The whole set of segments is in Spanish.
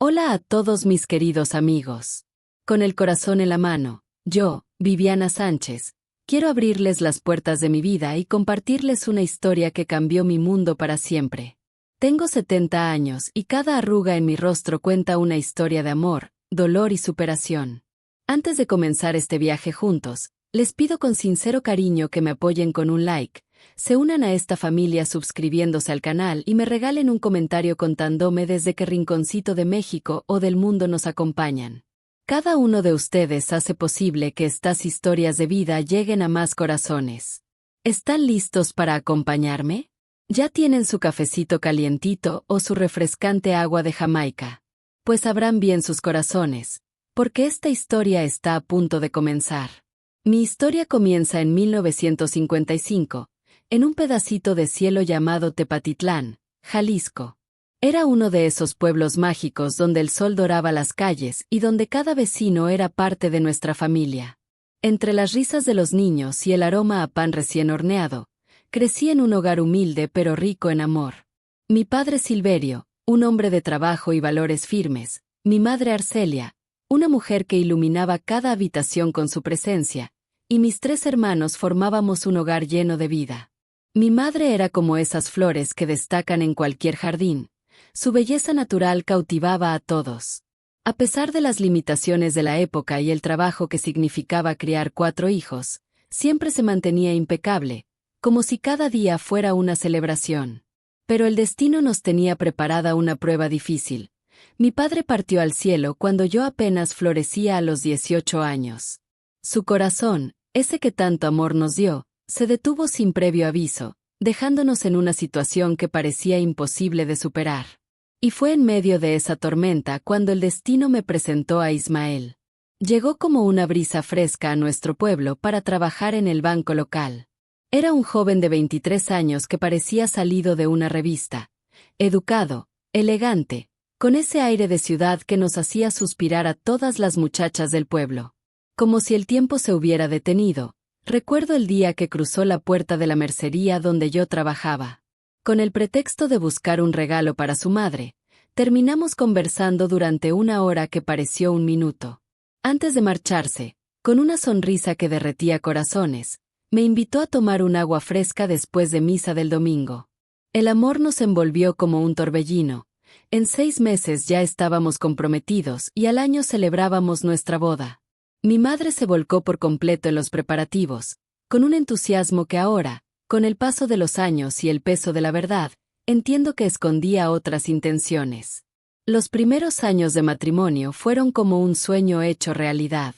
Hola a todos mis queridos amigos. Con el corazón en la mano, yo, Viviana Sánchez, quiero abrirles las puertas de mi vida y compartirles una historia que cambió mi mundo para siempre. Tengo 70 años y cada arruga en mi rostro cuenta una historia de amor, dolor y superación. Antes de comenzar este viaje juntos, les pido con sincero cariño que me apoyen con un like, se unan a esta familia suscribiéndose al canal y me regalen un comentario contándome desde qué rinconcito de México o del mundo nos acompañan. Cada uno de ustedes hace posible que estas historias de vida lleguen a más corazones. ¿Están listos para acompañarme? ¿Ya tienen su cafecito calientito o su refrescante agua de Jamaica? Pues abran bien sus corazones, porque esta historia está a punto de comenzar. Mi historia comienza en 1955. En un pedacito de cielo llamado Tepatitlán, Jalisco. Era uno de esos pueblos mágicos donde el sol doraba las calles y donde cada vecino era parte de nuestra familia. Entre las risas de los niños y el aroma a pan recién horneado, crecí en un hogar humilde pero rico en amor. Mi padre Silverio, un hombre de trabajo y valores firmes, mi madre Arcelia, una mujer que iluminaba cada habitación con su presencia, y mis 3 hermanos formábamos un hogar lleno de vida. Mi madre era como esas flores que destacan en cualquier jardín. Su belleza natural cautivaba a todos. A pesar de las limitaciones de la época y el trabajo que significaba criar 4 hijos, siempre se mantenía impecable, como si cada día fuera una celebración. Pero el destino nos tenía preparada una prueba difícil. Mi padre partió al cielo cuando yo apenas florecía a los 18 años. Su corazón, ese que tanto amor nos dio, se detuvo sin previo aviso, dejándonos en una situación que parecía imposible de superar. Y fue en medio de esa tormenta cuando el destino me presentó a Ismael. Llegó como una brisa fresca a nuestro pueblo para trabajar en el banco local. Era un joven de 23 años que parecía salido de una revista. Educado, elegante, con ese aire de ciudad que nos hacía suspirar a todas las muchachas del pueblo. Como si el tiempo se hubiera detenido. Recuerdo el día que cruzó la puerta de la mercería donde yo trabajaba. Con el pretexto de buscar un regalo para su madre, terminamos conversando durante una hora que pareció un minuto. Antes de marcharse, con una sonrisa que derretía corazones, me invitó a tomar un agua fresca después de misa del domingo. El amor nos envolvió como un torbellino. En 6 meses ya estábamos comprometidos y al año celebrábamos nuestra boda. Mi madre se volcó por completo en los preparativos, con un entusiasmo que ahora, con el paso de los años y el peso de la verdad, entiendo que escondía otras intenciones. Los primeros años de matrimonio fueron como un sueño hecho realidad.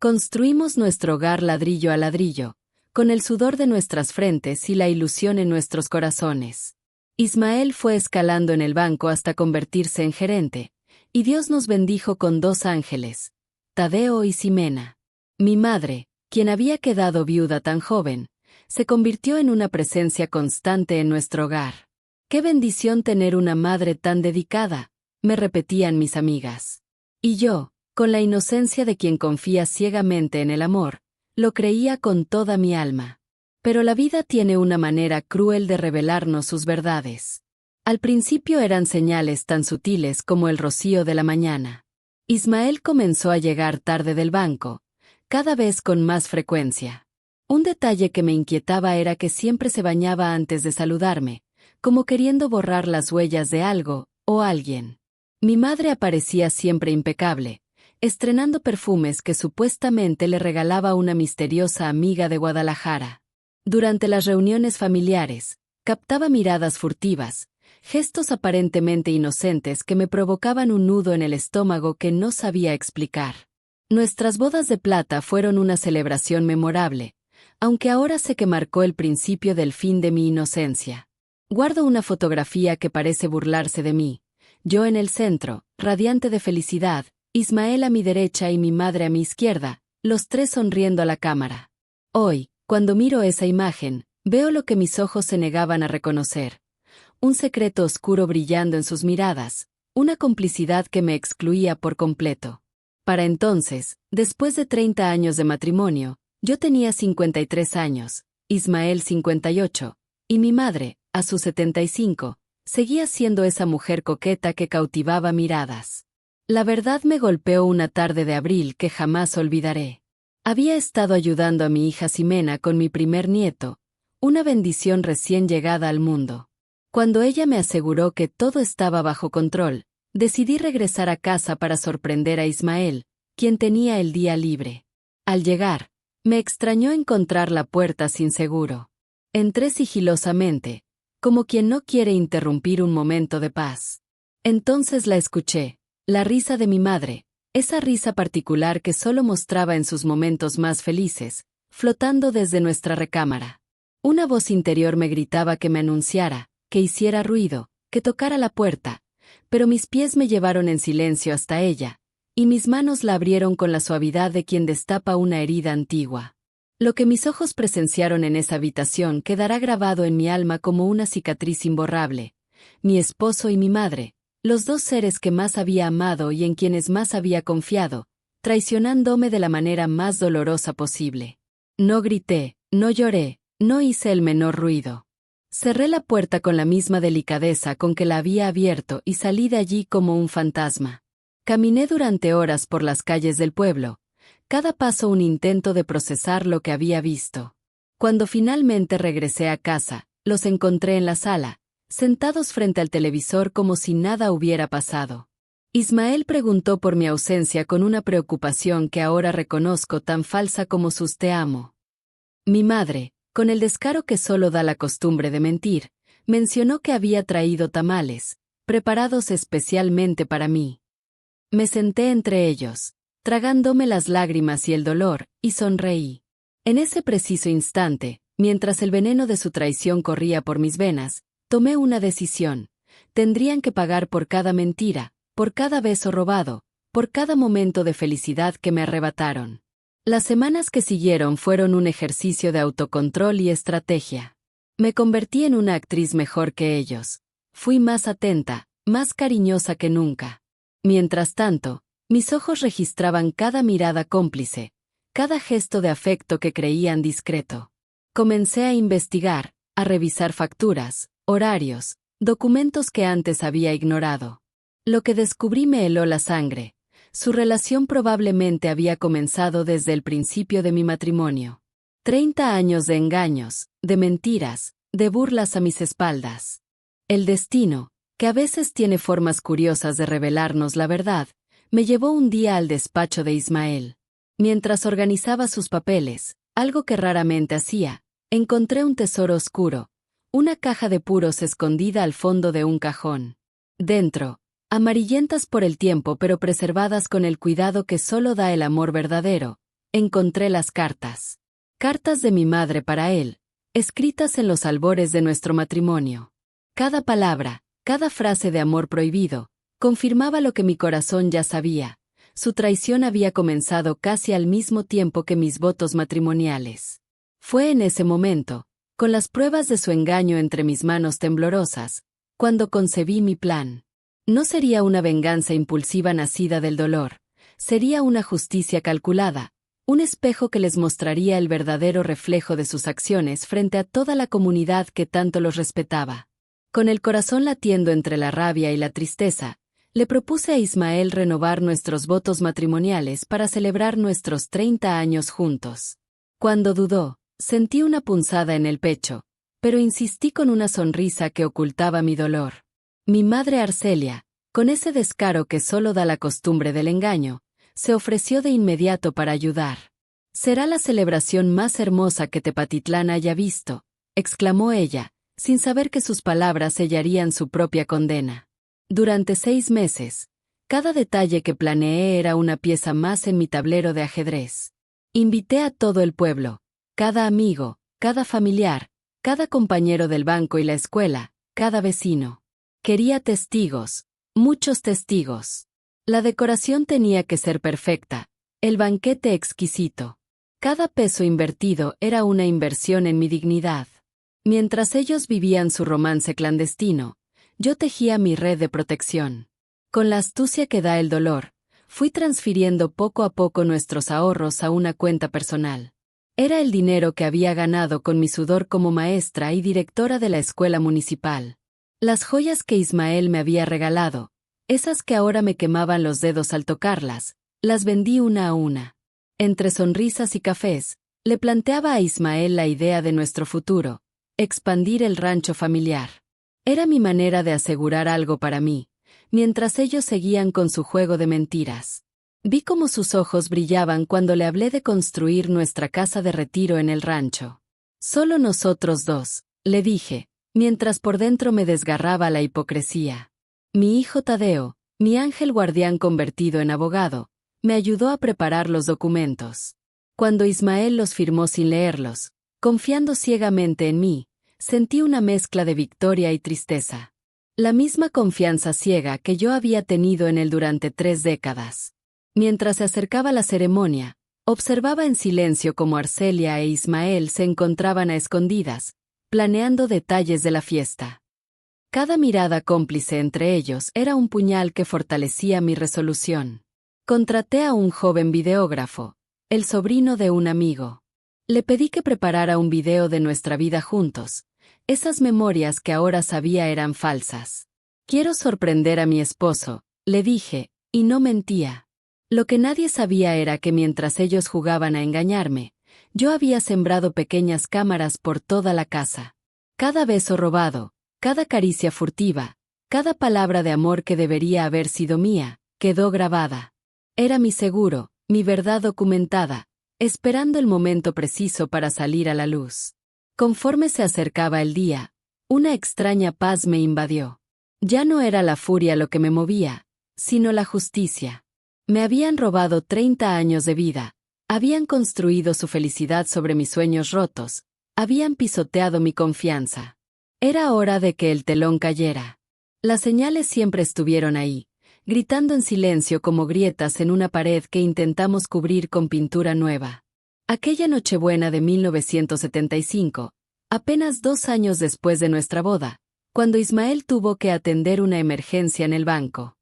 Construimos nuestro hogar ladrillo a ladrillo, con el sudor de nuestras frentes y la ilusión en nuestros corazones. Ismael fue escalando en el banco hasta convertirse en gerente, y Dios nos bendijo con 2 ángeles. Tadeo y Ximena. Mi madre, quien había quedado viuda tan joven, se convirtió en una presencia constante en nuestro hogar. ¡Qué bendición tener una madre tan dedicada!, me repetían mis amigas. Y yo, con la inocencia de quien confía ciegamente en el amor, lo creía con toda mi alma. Pero la vida tiene una manera cruel de revelarnos sus verdades. Al principio eran señales tan sutiles como el rocío de la mañana. Ismael comenzó a llegar tarde del banco, cada vez con más frecuencia. Un detalle que me inquietaba era que siempre se bañaba antes de saludarme, como queriendo borrar las huellas de algo o alguien. Mi madre aparecía siempre impecable, estrenando perfumes que supuestamente le regalaba una misteriosa amiga de Guadalajara. Durante las reuniones familiares, captaba miradas furtivas, gestos aparentemente inocentes que me provocaban un nudo en el estómago que no sabía explicar. Nuestras bodas de plata fueron una celebración memorable, aunque ahora sé que marcó el principio del fin de mi inocencia. Guardo una fotografía que parece burlarse de mí, yo en el centro, radiante de felicidad, Ismael a mi derecha y mi madre a mi izquierda, los 3 sonriendo a la cámara. Hoy, cuando miro esa imagen, veo lo que mis ojos se negaban a reconocer. Un secreto oscuro brillando en sus miradas, una complicidad que me excluía por completo. Para entonces, después de 30 años de matrimonio, yo tenía 53 años, Ismael 58, y mi madre, a sus 75, seguía siendo esa mujer coqueta que cautivaba miradas. La verdad me golpeó una tarde de abril que jamás olvidaré. Había estado ayudando a mi hija Ximena con mi primer nieto, una bendición recién llegada al mundo. Cuando ella me aseguró que todo estaba bajo control, decidí regresar a casa para sorprender a Ismael, quien tenía el día libre. Al llegar, me extrañó encontrar la puerta sin seguro. Entré sigilosamente, como quien no quiere interrumpir un momento de paz. Entonces la escuché, la risa de mi madre, esa risa particular que solo mostraba en sus momentos más felices, flotando desde nuestra recámara. Una voz interior me gritaba que me anunciara, que hiciera ruido, que tocara la puerta, pero mis pies me llevaron en silencio hasta ella, y mis manos la abrieron con la suavidad de quien destapa una herida antigua. Lo que mis ojos presenciaron en esa habitación quedará grabado en mi alma como una cicatriz imborrable. Mi esposo y mi madre, los dos seres que más había amado y en quienes más había confiado, traicionándome de la manera más dolorosa posible. No grité, no lloré, no hice el menor ruido. Cerré la puerta con la misma delicadeza con que la había abierto y salí de allí como un fantasma. Caminé durante horas por las calles del pueblo, cada paso un intento de procesar lo que había visto. Cuando finalmente regresé a casa, los encontré en la sala, sentados frente al televisor como si nada hubiera pasado. Ismael preguntó por mi ausencia con una preocupación que ahora reconozco tan falsa como sus te amo. Mi madre, con el descaro que solo da la costumbre de mentir, mencionó que había traído tamales, preparados especialmente para mí. Me senté entre ellos, tragándome las lágrimas y el dolor, y sonreí. En ese preciso instante, mientras el veneno de su traición corría por mis venas, tomé una decisión. Tendrían que pagar por cada mentira, por cada beso robado, por cada momento de felicidad que me arrebataron. Las semanas que siguieron fueron un ejercicio de autocontrol y estrategia. Me convertí en una actriz mejor que ellos. Fui más atenta, más cariñosa que nunca. Mientras tanto, mis ojos registraban cada mirada cómplice, cada gesto de afecto que creían discreto. Comencé a investigar, a revisar facturas, horarios, documentos que antes había ignorado. Lo que descubrí me heló la sangre. Su relación probablemente había comenzado desde el principio de mi matrimonio. 30 años de engaños, de mentiras, de burlas a mis espaldas. El destino, que a veces tiene formas curiosas de revelarnos la verdad, me llevó un día al despacho de Ismael. Mientras organizaba sus papeles, algo que raramente hacía, encontré un tesoro oscuro, una caja de puros escondida al fondo de un cajón. Dentro, amarillentas por el tiempo pero preservadas con el cuidado que solo da el amor verdadero, encontré las cartas. Cartas de mi madre para él, escritas en los albores de nuestro matrimonio. Cada palabra, cada frase de amor prohibido, confirmaba lo que mi corazón ya sabía. Su traición había comenzado casi al mismo tiempo que mis votos matrimoniales. Fue en ese momento, con las pruebas de su engaño entre mis manos temblorosas, cuando concebí mi plan. No sería una venganza impulsiva nacida del dolor, sería una justicia calculada, un espejo que les mostraría el verdadero reflejo de sus acciones frente a toda la comunidad que tanto los respetaba. Con el corazón latiendo entre la rabia y la tristeza, le propuse a Ismael renovar nuestros votos matrimoniales para celebrar nuestros 30 años juntos. Cuando dudó, sentí una punzada en el pecho, pero insistí con una sonrisa que ocultaba mi dolor. Mi madre Arcelia, con ese descaro que solo da la costumbre del engaño, se ofreció de inmediato para ayudar. «Será la celebración más hermosa que Tepatitlán haya visto», exclamó ella, sin saber que sus palabras sellarían su propia condena. Durante 6 meses, cada detalle que planeé era una pieza más en mi tablero de ajedrez. Invité a todo el pueblo, cada amigo, cada familiar, cada compañero del banco y la escuela, cada vecino. Quería testigos, muchos testigos. La decoración tenía que ser perfecta, el banquete exquisito. Cada peso invertido era una inversión en mi dignidad. Mientras ellos vivían su romance clandestino, yo tejía mi red de protección. Con la astucia que da el dolor, fui transfiriendo poco a poco nuestros ahorros a una cuenta personal. Era el dinero que había ganado con mi sudor como maestra y directora de la escuela municipal. Las joyas que Ismael me había regalado, Esas que ahora me quemaban los dedos al tocarlas, las vendí una a una. Entre sonrisas y cafés, le planteaba a Ismael la idea de nuestro futuro, expandir el rancho familiar. Era mi manera de asegurar algo para mí, mientras ellos seguían con su juego de mentiras. Vi cómo sus ojos brillaban cuando le hablé de construir nuestra casa de retiro en el rancho. Solo nosotros dos, le dije, mientras por dentro me desgarraba la hipocresía. Mi hijo Tadeo, mi ángel guardián convertido en abogado, me ayudó a preparar los documentos. Cuando Ismael los firmó sin leerlos, confiando ciegamente en mí, sentí una mezcla de victoria y tristeza. La misma confianza ciega que yo había tenido en él durante 3 décadas. Mientras se acercaba la ceremonia, observaba en silencio cómo Arcelia e Ismael se encontraban a escondidas, planeando detalles de la fiesta. Cada mirada cómplice entre ellos era un puñal que fortalecía mi resolución. Contraté a un joven videógrafo, el sobrino de un amigo. Le pedí que preparara un video de nuestra vida juntos, esas memorias que ahora sabía eran falsas. Quiero sorprender a mi esposo, le dije, y no mentía. Lo que nadie sabía era que mientras ellos jugaban a engañarme, yo había sembrado pequeñas cámaras por toda la casa. Cada beso robado, cada caricia furtiva, cada palabra de amor que debería haber sido mía, quedó grabada. Era mi seguro, mi verdad documentada, esperando el momento preciso para salir a la luz. Conforme se acercaba el día, una extraña paz me invadió. Ya no era la furia lo que me movía, sino la justicia. Me habían robado 30 años de vida, habían construido su felicidad sobre mis sueños rotos, habían pisoteado mi confianza. Era hora de que el telón cayera. Las señales siempre estuvieron ahí, gritando en silencio como grietas en una pared que intentamos cubrir con pintura nueva. Aquella Nochebuena de 1975, apenas 2 años después de nuestra boda, cuando Ismael tuvo que atender una emergencia en el banco.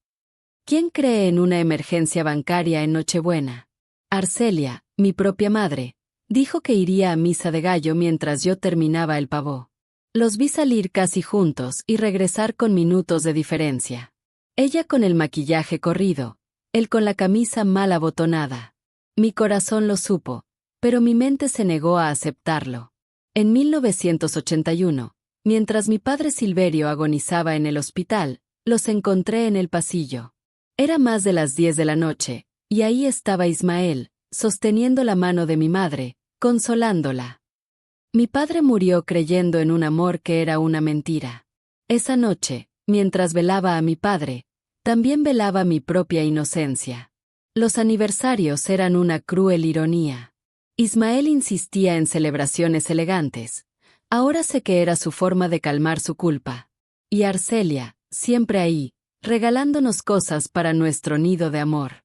¿Quién cree en una emergencia bancaria en Nochebuena? Arcelia, mi propia madre, dijo que iría a misa de gallo mientras yo terminaba el pavó. Los vi salir casi juntos y regresar con minutos de diferencia. Ella con el maquillaje corrido, él con la camisa mal abotonada. Mi corazón lo supo, pero mi mente se negó a aceptarlo. En 1981, mientras mi padre Silverio agonizaba en el hospital, los encontré en el pasillo. Era más de las 10 de la noche, y ahí estaba Ismael, sosteniendo la mano de mi madre, consolándola. Mi padre murió creyendo en un amor que era una mentira. Esa noche, mientras velaba a mi padre, también velaba mi propia inocencia. Los aniversarios eran una cruel ironía. Ismael insistía en celebraciones elegantes. Ahora sé que era su forma de calmar su culpa. Y Arcelia, siempre ahí, regalándonos cosas para nuestro nido de amor.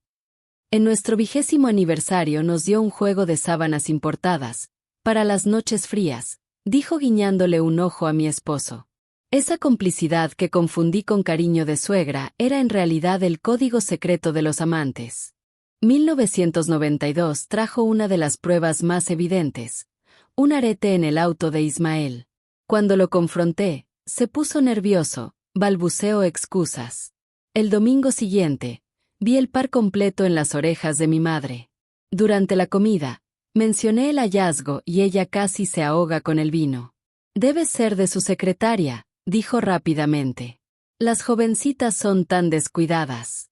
En nuestro 20º aniversario nos dio un juego de sábanas importadas, para las noches frías, dijo guiñándole un ojo a mi esposo. Esa complicidad que confundí con cariño de suegra era en realidad el código secreto de los amantes. 1992 trajo una de las pruebas más evidentes, un arete en el auto de Ismael. Cuando lo confronté, se puso nervioso, balbuceó excusas. El domingo siguiente, vi el par completo en las orejas de mi madre. Durante la comida, mencioné el hallazgo y ella casi se ahoga con el vino. Debe ser de su secretaria, dijo rápidamente. Las jovencitas son tan descuidadas.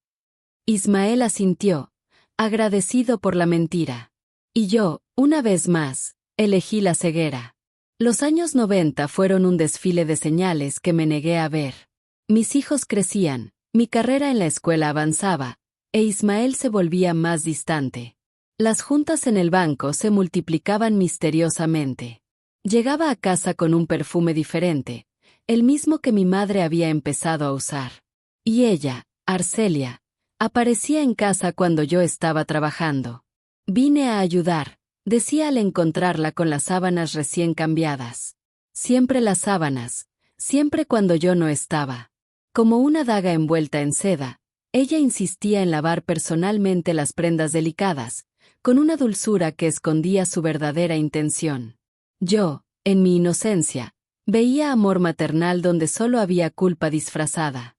Ismael asintió, agradecido por la mentira. Y yo, una vez más, elegí la ceguera. Los años 90 fueron un desfile de señales que me negué a ver. Mis hijos crecían, mi carrera en la escuela avanzaba, e Ismael se volvía más distante. Las juntas en el banco se multiplicaban misteriosamente. Llegaba a casa con un perfume diferente, el mismo que mi madre había empezado a usar. Y ella, Arcelia, aparecía en casa cuando yo estaba trabajando. Vine a ayudar, decía al encontrarla con las sábanas recién cambiadas. Siempre las sábanas, siempre cuando yo no estaba. Como una daga envuelta en seda, ella insistía en lavar personalmente las prendas delicadas, con una dulzura que escondía su verdadera intención. Yo, en mi inocencia, veía amor maternal donde solo había culpa disfrazada.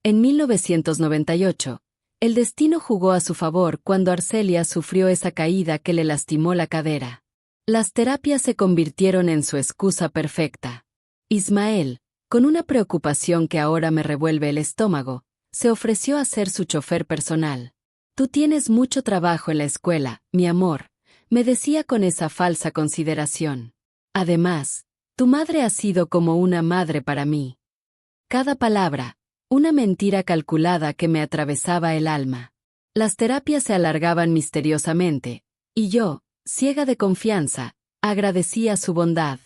En 1998, el destino jugó a su favor cuando Arcelia sufrió esa caída que le lastimó la cadera. Las terapias se convirtieron en su excusa perfecta. Ismael, con una preocupación que ahora me revuelve el estómago, se ofreció a ser su chofer personal. «Tú tienes mucho trabajo en la escuela, mi amor», me decía con esa falsa consideración. Además, tu madre ha sido como una madre para mí. Cada palabra, una mentira calculada que me atravesaba el alma. Las terapias se alargaban misteriosamente, y yo, ciega de confianza, agradecía su bondad.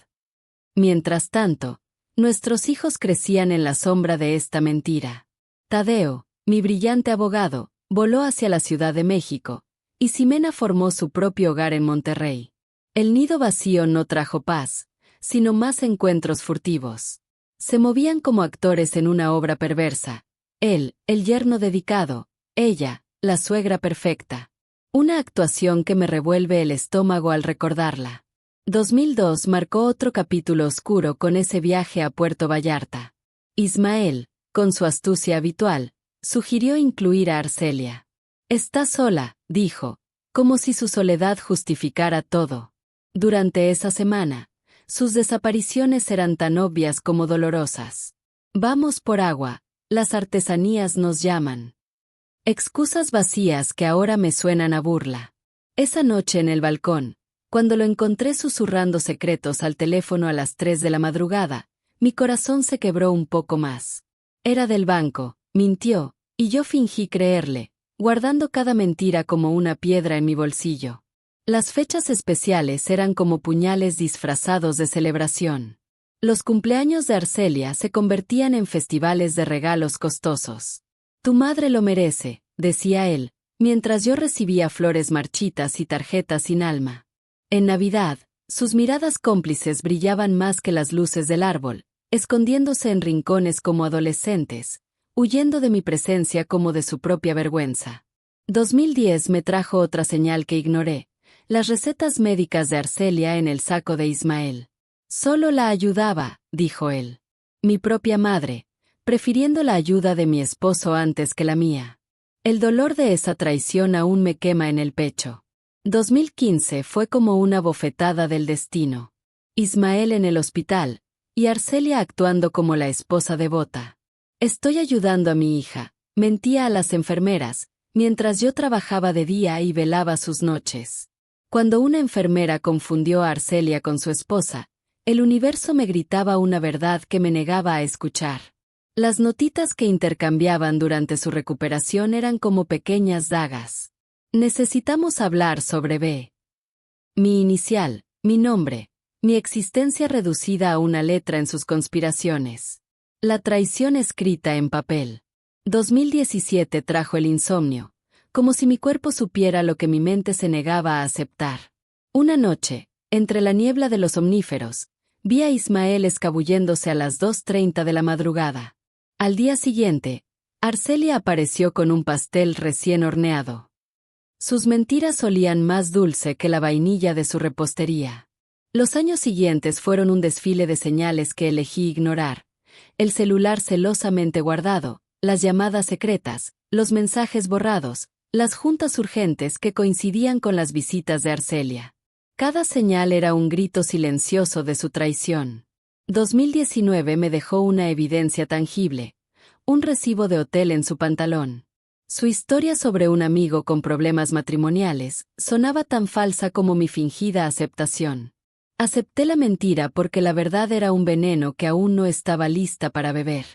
Mientras tanto, nuestros hijos crecían en la sombra de esta mentira. Tadeo, mi brillante abogado, voló hacia la Ciudad de México, y Ximena formó su propio hogar en Monterrey. El nido vacío no trajo paz, sino más encuentros furtivos. Se movían como actores en una obra perversa. Él, el yerno dedicado; ella, la suegra perfecta. Una actuación que me revuelve el estómago al recordarla. 2002 marcó otro capítulo oscuro con ese viaje a Puerto Vallarta. Ismael, con su astucia habitual, sugirió incluir a Arcelia. «Está sola», dijo, como si su soledad justificara todo. Durante esa semana, sus desapariciones eran tan obvias como dolorosas. «Vamos por agua, las artesanías nos llaman». Excusas vacías que ahora me suenan a burla. Esa noche en el balcón, cuando lo encontré susurrando secretos al teléfono a las 3 de la madrugada, mi corazón se quebró un poco más. Era del banco, mintió, y yo fingí creerle, guardando cada mentira como una piedra en mi bolsillo. Las fechas especiales eran como puñales disfrazados de celebración. Los cumpleaños de Arcelia se convertían en festivales de regalos costosos. «Tu madre lo merece», decía él, mientras yo recibía flores marchitas y tarjetas sin alma. En Navidad, sus miradas cómplices brillaban más que las luces del árbol, escondiéndose en rincones como adolescentes, huyendo de mi presencia como de su propia vergüenza. 2010 me trajo otra señal que ignoré: las recetas médicas de Arcelia en el saco de Ismael. «Solo la ayudaba», dijo él. «Mi propia madre, prefiriendo la ayuda de mi esposo antes que la mía». El dolor de esa traición aún me quema en el pecho. 2015 fue como una bofetada del destino. Ismael en el hospital, y Arcelia actuando como la esposa devota. «Estoy ayudando a mi hija», mentía a las enfermeras, mientras yo trabajaba de día y velaba sus noches. Cuando una enfermera confundió a Arcelia con su esposa, el universo me gritaba una verdad que me negaba a escuchar. Las notitas que intercambiaban durante su recuperación eran como pequeñas dagas. «Necesitamos hablar sobre B». Mi inicial, mi nombre, mi existencia reducida a una letra en sus conspiraciones. La traición escrita en papel. 2017 trajo el insomnio, como si mi cuerpo supiera lo que mi mente se negaba a aceptar. Una noche, entre la niebla de los omníferos, vi a Ismael escabulléndose a las 2:30 de la madrugada. Al día siguiente, Arcelia apareció con un pastel recién horneado. Sus mentiras olían más dulce que la vainilla de su repostería. Los años siguientes fueron un desfile de señales que elegí ignorar: el celular celosamente guardado, las llamadas secretas, los mensajes borrados, las juntas urgentes que coincidían con las visitas de Arcelia. Cada señal era un grito silencioso de su traición. 2019 me dejó una evidencia tangible: un recibo de hotel en su pantalón. Su historia sobre un amigo con problemas matrimoniales sonaba tan falsa como mi fingida aceptación. Acepté la mentira porque la verdad era un veneno que aún no estaba lista para beber.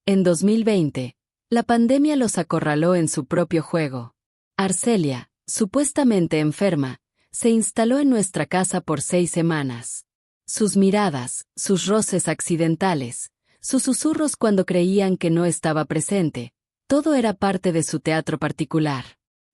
En 2020, la pandemia los acorraló en su propio juego. Arcelia, supuestamente enferma, se instaló en nuestra casa por 6 semanas. Sus miradas, sus roces accidentales, sus susurros cuando creían que no estaba presente, todo era parte de su teatro particular.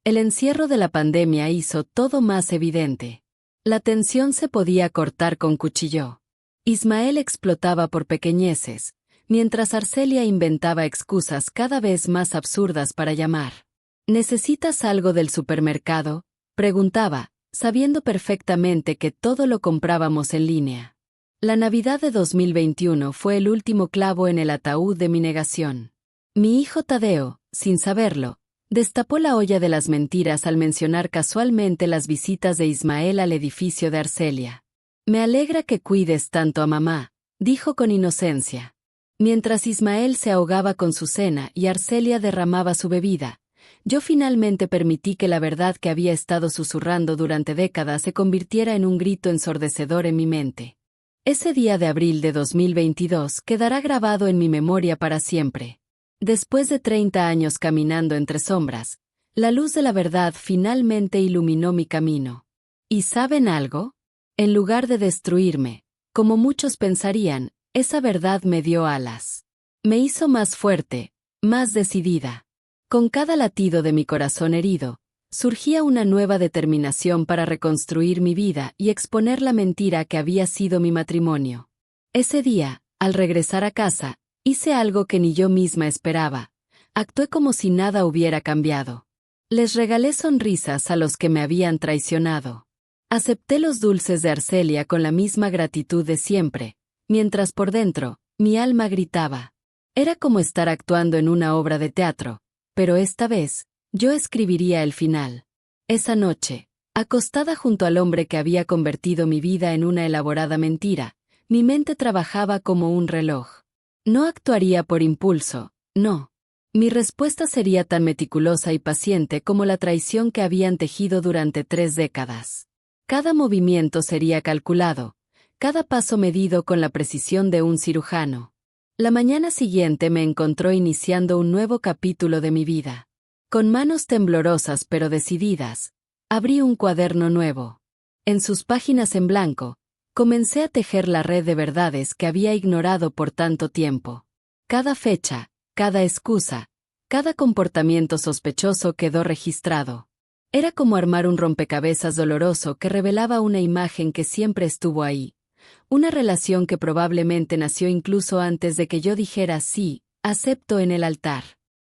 El encierro de la pandemia hizo todo más evidente. La tensión se podía cortar con cuchillo. Ismael explotaba por pequeñeces, mientras Arcelia inventaba excusas cada vez más absurdas para llamar. «¿Necesitas algo del supermercado?», preguntaba, sabiendo perfectamente que todo lo comprábamos en línea. La Navidad de 2021 fue el último clavo en el ataúd de mi negación. Mi hijo Tadeo, sin saberlo, destapó la olla de las mentiras al mencionar casualmente las visitas de Ismael al edificio de Arcelia. Me alegra que cuides tanto a mamá, dijo con inocencia. Mientras Ismael se ahogaba con su cena y Arcelia derramaba su bebida, yo finalmente permití que la verdad que había estado susurrando durante décadas se convirtiera en un grito ensordecedor en mi mente. Ese día de abril de 2022 quedará grabado en mi memoria para siempre. Después de 30 años caminando entre sombras, la luz de la verdad finalmente iluminó mi camino. ¿Y saben algo? En lugar de destruirme, como muchos pensarían, esa verdad me dio alas. Me hizo más fuerte, más decidida. Con cada latido de mi corazón herido, surgía una nueva determinación para reconstruir mi vida y exponer la mentira que había sido mi matrimonio. Ese día, al regresar a casa, hice algo que ni yo misma esperaba. Actué como si nada hubiera cambiado. Les regalé sonrisas a los que me habían traicionado. Acepté los dulces de Arcelia con la misma gratitud de siempre, mientras por dentro, mi alma gritaba. Era como estar actuando en una obra de teatro, pero esta vez, yo escribiría el final. Esa noche, acostada junto al hombre que había convertido mi vida en una elaborada mentira, mi mente trabajaba como un reloj. No actuaría por impulso, no. Mi respuesta sería tan meticulosa y paciente como la traición que habían tejido durante 3 décadas. Cada movimiento sería calculado, cada paso medido con la precisión de un cirujano. La mañana siguiente me encontró iniciando un nuevo capítulo de mi vida. Con manos temblorosas pero decididas, abrí un cuaderno nuevo. En sus páginas en blanco, comencé a tejer la red de verdades que había ignorado por tanto tiempo. Cada fecha, cada excusa, cada comportamiento sospechoso quedó registrado. Era como armar un rompecabezas doloroso que revelaba una imagen que siempre estuvo ahí. Una relación que probablemente nació incluso antes de que yo dijera sí, acepto en el altar.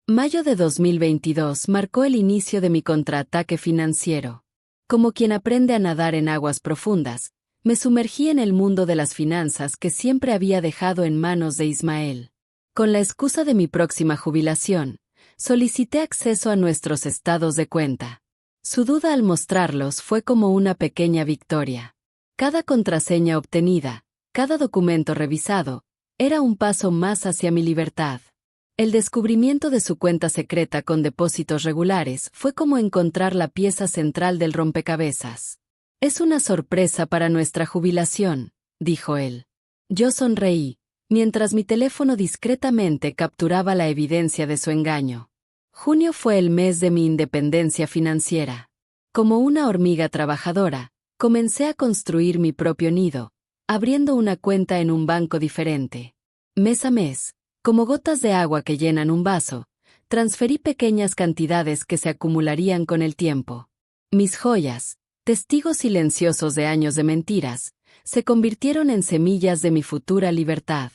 Mayo de 2022 marcó el inicio de mi contraataque financiero. Como quien aprende a nadar en aguas profundas, me sumergí en el mundo de las finanzas que siempre había dejado en manos de Ismael. Con la excusa de mi próxima jubilación, solicité acceso a nuestros estados de cuenta. Su duda al mostrarlos fue como una pequeña victoria. Cada contraseña obtenida, cada documento revisado, era un paso más hacia mi libertad. El descubrimiento de su cuenta secreta con depósitos regulares fue como encontrar la pieza central del rompecabezas. Es una sorpresa para nuestra jubilación, dijo él. Yo sonreí, mientras mi teléfono discretamente capturaba la evidencia de su engaño. Junio fue el mes de mi independencia financiera. Como una hormiga trabajadora, comencé a construir mi propio nido, abriendo una cuenta en un banco diferente. Mes a mes, como gotas de agua que llenan un vaso, transferí pequeñas cantidades que se acumularían con el tiempo. Mis joyas, testigos silenciosos de años de mentiras, se convirtieron en semillas de mi futura libertad.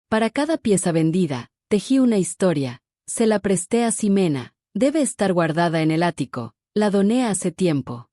Para cada pieza vendida, tejí una historia. Se la presté a Ximena, debe estar guardada en el ático, la doné hace tiempo.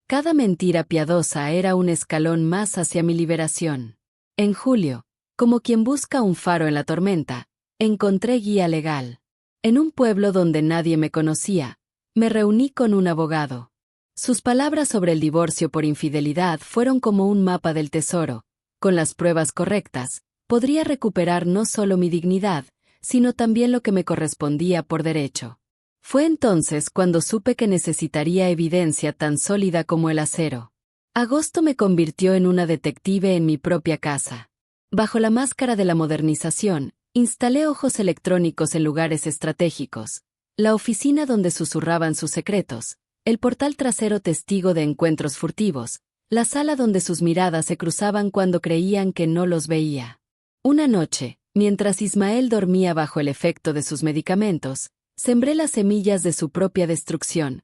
Cada mentira piadosa era un escalón más hacia mi liberación. En julio, como quien busca un faro en la tormenta, encontré guía legal. En un pueblo donde nadie me conocía, me reuní con un abogado. Sus palabras sobre el divorcio por infidelidad fueron como un mapa del tesoro. Con las pruebas correctas, podría recuperar no solo mi dignidad, sino también lo que me correspondía por derecho. Fue entonces cuando supe que necesitaría evidencia tan sólida como el acero. Agosto me convirtió en una detective en mi propia casa. Bajo la máscara de la modernización, instalé ojos electrónicos en lugares estratégicos, la oficina donde susurraban sus secretos, el portal trasero testigo de encuentros furtivos, la sala donde sus miradas se cruzaban cuando creían que no los veía. Una noche, mientras Ismael dormía bajo el efecto de sus medicamentos, sembré las semillas de su propia destrucción.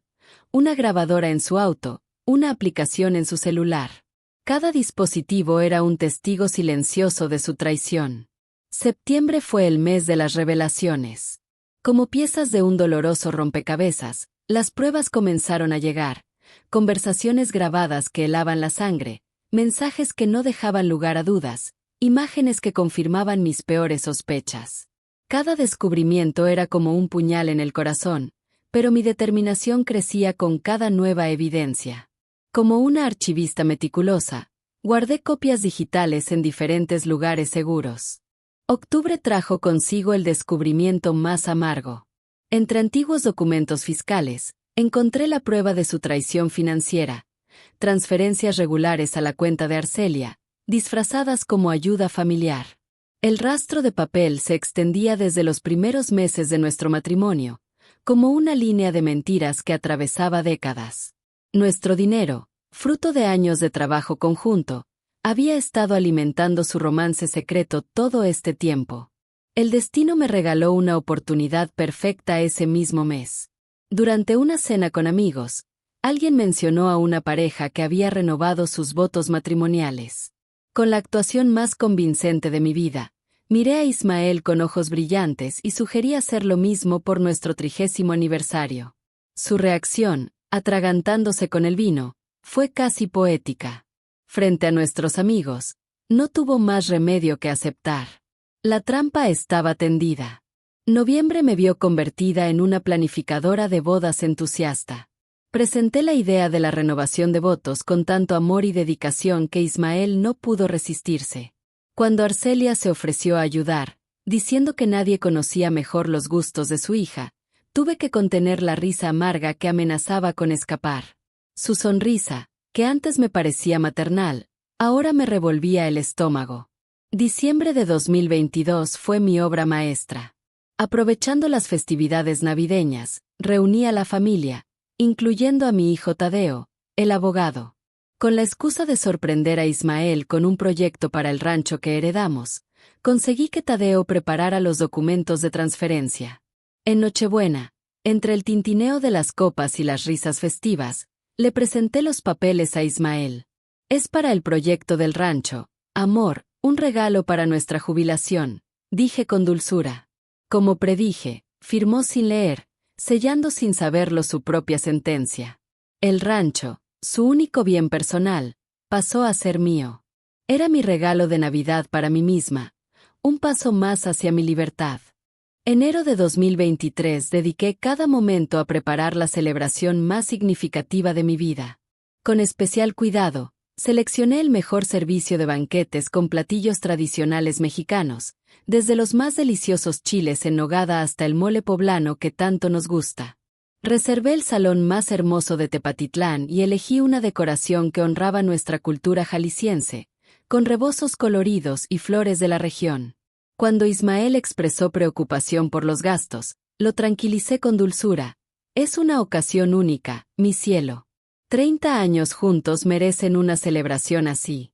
Una grabadora en su auto, una aplicación en su celular. Cada dispositivo era un testigo silencioso de su traición. Septiembre fue el mes de las revelaciones. Como piezas de un doloroso rompecabezas, las pruebas comenzaron a llegar, conversaciones grabadas que helaban la sangre, mensajes que no dejaban lugar a dudas, imágenes que confirmaban mis peores sospechas. Cada descubrimiento era como un puñal en el corazón, pero mi determinación crecía con cada nueva evidencia. Como una archivista meticulosa, guardé copias digitales en diferentes lugares seguros. Octubre trajo consigo el descubrimiento más amargo. Entre antiguos documentos fiscales, encontré la prueba de su traición financiera, transferencias regulares a la cuenta de Arcelia, disfrazadas como ayuda familiar. El rastro de papel se extendía desde los primeros meses de nuestro matrimonio, como una línea de mentiras que atravesaba décadas. Nuestro dinero, fruto de años de trabajo conjunto, había estado alimentando su romance secreto todo este tiempo. El destino me regaló una oportunidad perfecta ese mismo mes. Durante una cena con amigos, alguien mencionó a una pareja que había renovado sus votos matrimoniales. Con la actuación más convincente de mi vida, miré a Ismael con ojos brillantes y sugerí hacer lo mismo por nuestro 30º aniversario. Su reacción, atragantándose con el vino, fue casi poética. Frente a nuestros amigos, no tuvo más remedio que aceptar. La trampa estaba tendida. Noviembre me vio convertida en una planificadora de bodas entusiasta. Presenté la idea de la renovación de votos con tanto amor y dedicación que Ismael no pudo resistirse. Cuando Arcelia se ofreció a ayudar, diciendo que nadie conocía mejor los gustos de su hija, tuve que contener la risa amarga que amenazaba con escapar. Su sonrisa, que antes me parecía maternal, ahora me revolvía el estómago. Diciembre de 2022 fue mi obra maestra. Aprovechando las festividades navideñas, reuní a la familia, incluyendo a mi hijo Tadeo, el abogado. Con la excusa de sorprender a Ismael con un proyecto para el rancho que heredamos, conseguí que Tadeo preparara los documentos de transferencia. En Nochebuena, entre el tintineo de las copas y las risas festivas, le presenté los papeles a Ismael. Es para el proyecto del rancho, amor, un regalo para nuestra jubilación, dije con dulzura. Como predije, firmó sin leer, sellando sin saberlo su propia sentencia. El rancho, su único bien personal, pasó a ser mío. Era mi regalo de Navidad para mí misma, un paso más hacia mi libertad. Enero de 2023 dediqué cada momento a preparar la celebración más significativa de mi vida. Con especial cuidado, seleccioné el mejor servicio de banquetes con platillos tradicionales mexicanos, desde los más deliciosos chiles en nogada hasta el mole poblano que tanto nos gusta. Reservé el salón más hermoso de Tepatitlán y elegí una decoración que honraba nuestra cultura jalisciense, con rebozos coloridos y flores de la región. Cuando Ismael expresó preocupación por los gastos, lo tranquilicé con dulzura. Es una ocasión única, mi cielo. 30 años juntos merecen una celebración así.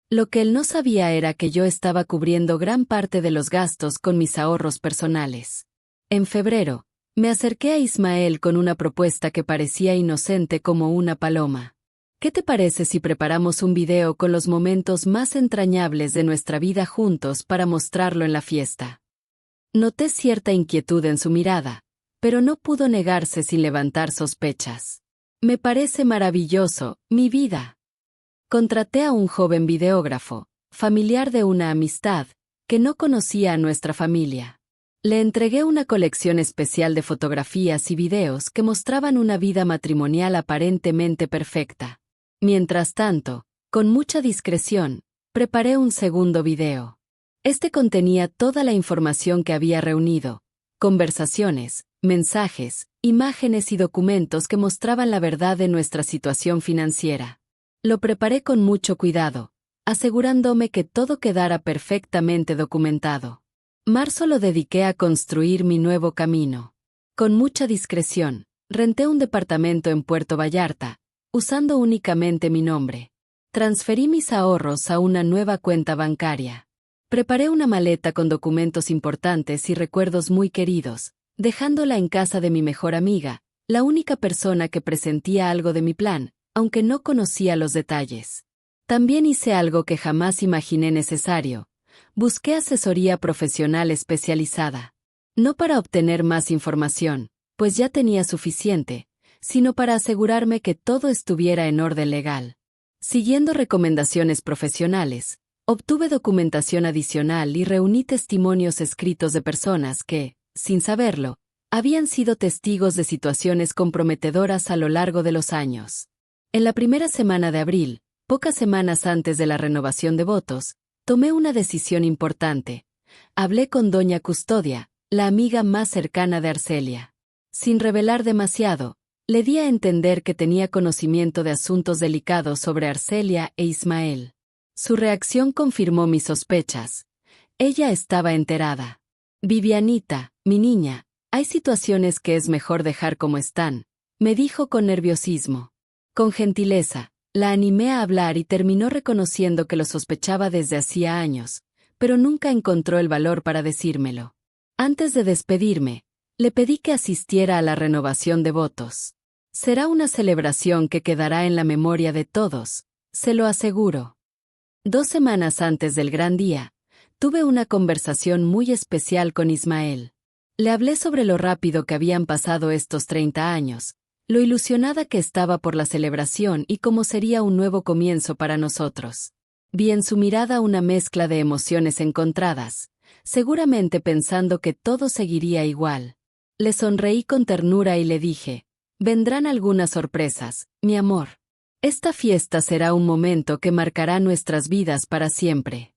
Lo que él no sabía era que yo estaba cubriendo gran parte de los gastos con mis ahorros personales. En febrero, me acerqué a Ismael con una propuesta que parecía inocente como una paloma. ¿Qué te parece si preparamos un video con los momentos más entrañables de nuestra vida juntos para mostrarlo en la fiesta? Noté cierta inquietud en su mirada, pero no pudo negarse sin levantar sospechas. Me parece maravilloso, mi vida. Contraté a un joven videógrafo, familiar de una amistad, que no conocía a nuestra familia. Le entregué una colección especial de fotografías y videos que mostraban una vida matrimonial aparentemente perfecta. Mientras tanto, con mucha discreción, preparé un segundo video. Este contenía toda la información que había reunido, conversaciones, mensajes, imágenes y documentos que mostraban la verdad de nuestra situación financiera. Lo preparé con mucho cuidado, asegurándome que todo quedara perfectamente documentado. Marzo lo dediqué a construir mi nuevo camino. Con mucha discreción, renté un departamento en Puerto Vallarta, usando únicamente mi nombre. Transferí mis ahorros a una nueva cuenta bancaria. Preparé una maleta con documentos importantes y recuerdos muy queridos, dejándola en casa de mi mejor amiga, la única persona que presentía algo de mi plan, aunque no conocía los detalles. También hice algo que jamás imaginé necesario. Busqué asesoría profesional especializada. No para obtener más información, pues ya tenía suficiente, sino para asegurarme que todo estuviera en orden legal. Siguiendo recomendaciones profesionales, Obtuve documentación adicional y reuní testimonios escritos de personas que, sin saberlo, habían sido testigos de situaciones comprometedoras a lo largo de los años. En la primera semana de abril, pocas semanas antes de la renovación de votos, tomé una decisión importante. Hablé con doña Custodia, la amiga más cercana de Arcelia. Sin revelar demasiado, le di a entender que tenía conocimiento de asuntos delicados sobre Arcelia e Ismael. Su reacción confirmó mis sospechas. Ella estaba enterada. Vivianita, mi niña, hay situaciones que es mejor dejar como están, me dijo con nerviosismo. Con gentileza, la animé a hablar y terminó reconociendo que lo sospechaba desde hacía años, pero nunca encontró el valor para decírmelo. Antes de despedirme, le pedí que asistiera a la renovación de votos. Será una celebración que quedará en la memoria de todos, se lo aseguro. 2 semanas antes del gran día, tuve una conversación muy especial con Ismael. Le hablé sobre lo rápido que habían pasado estos 30 años, lo ilusionada que estaba por la celebración y cómo sería un nuevo comienzo para nosotros. Vi en su mirada una mezcla de emociones encontradas, seguramente pensando que todo seguiría igual. Le sonreí con ternura y le dije, vendrán algunas sorpresas, mi amor. Esta fiesta será un momento que marcará nuestras vidas para siempre.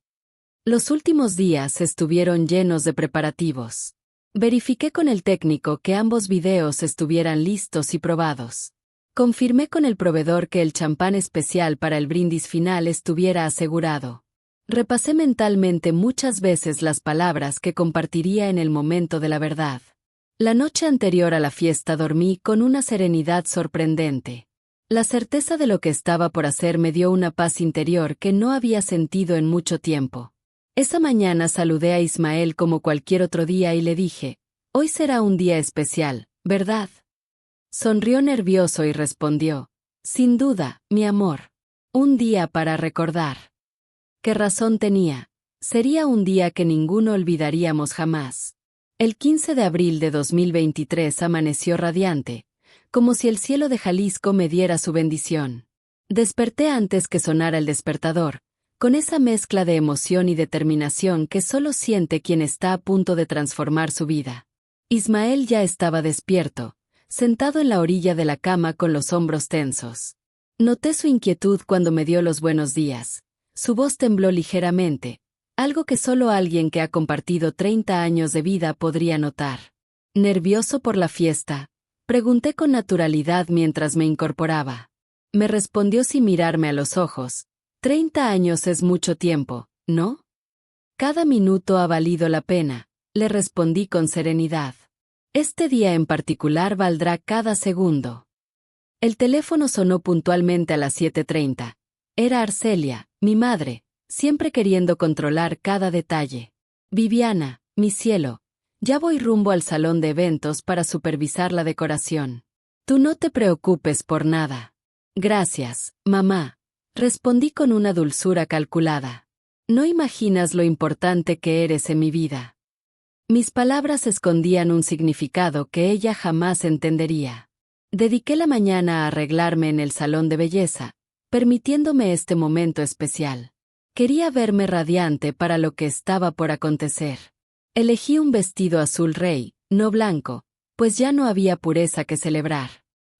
Los últimos días estuvieron llenos de preparativos. Verifiqué con el técnico que ambos videos estuvieran listos y probados. Confirmé con el proveedor que el champán especial para el brindis final estuviera asegurado. Repasé mentalmente muchas veces las palabras que compartiría en el momento de la verdad. La noche anterior a la fiesta dormí con una serenidad sorprendente. La certeza de lo que estaba por hacer me dio una paz interior que no había sentido en mucho tiempo. Esa mañana saludé a Ismael como cualquier otro día y le dije, hoy será un día especial, ¿verdad? Sonrió nervioso y respondió, sin duda, mi amor. Un día para recordar. ¿Qué razón tenía? Sería un día que ninguno olvidaríamos jamás. El 15 de abril de 2023 amaneció radiante, como si el cielo de Jalisco me diera su bendición. Desperté antes que sonara el despertador, con esa mezcla de emoción y determinación que solo siente quien está a punto de transformar su vida. Ismael ya estaba despierto, sentado en la orilla de la cama con los hombros tensos. Noté su inquietud cuando me dio los buenos días. Su voz tembló ligeramente, algo que solo alguien que ha compartido 30 años de vida podría notar. ¿Nervioso por la fiesta? Pregunté con naturalidad mientras me incorporaba. Me respondió sin mirarme a los ojos. 30 años es mucho tiempo, ¿no? Cada minuto ha valido la pena, le respondí con serenidad. Este día en particular valdrá cada segundo. El teléfono sonó puntualmente a las 7:30. Era Arcelia, mi madre, siempre queriendo controlar cada detalle. Viviana, mi cielo, ya voy rumbo al salón de eventos para supervisar la decoración. Tú no te preocupes por nada. Gracias, mamá, respondí con una dulzura calculada. No imaginas lo importante que eres en mi vida. Mis palabras escondían un significado que ella jamás entendería. Dediqué la mañana a arreglarme en el salón de belleza, permitiéndome este momento especial. Quería verme radiante para lo que estaba por acontecer. Elegí un vestido azul rey, no blanco, pues ya no había pureza que celebrar.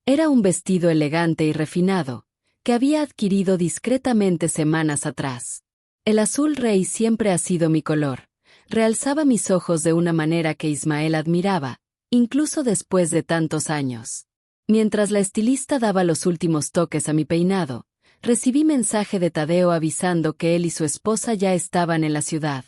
Era un vestido elegante y refinado, que había adquirido discretamente semanas atrás. El azul rey siempre ha sido mi color. Realzaba mis ojos de una manera que Ismael admiraba, incluso después de tantos años. Mientras la estilista daba los últimos toques a mi peinado, recibí mensaje de Tadeo avisando que él y su esposa ya estaban en la ciudad.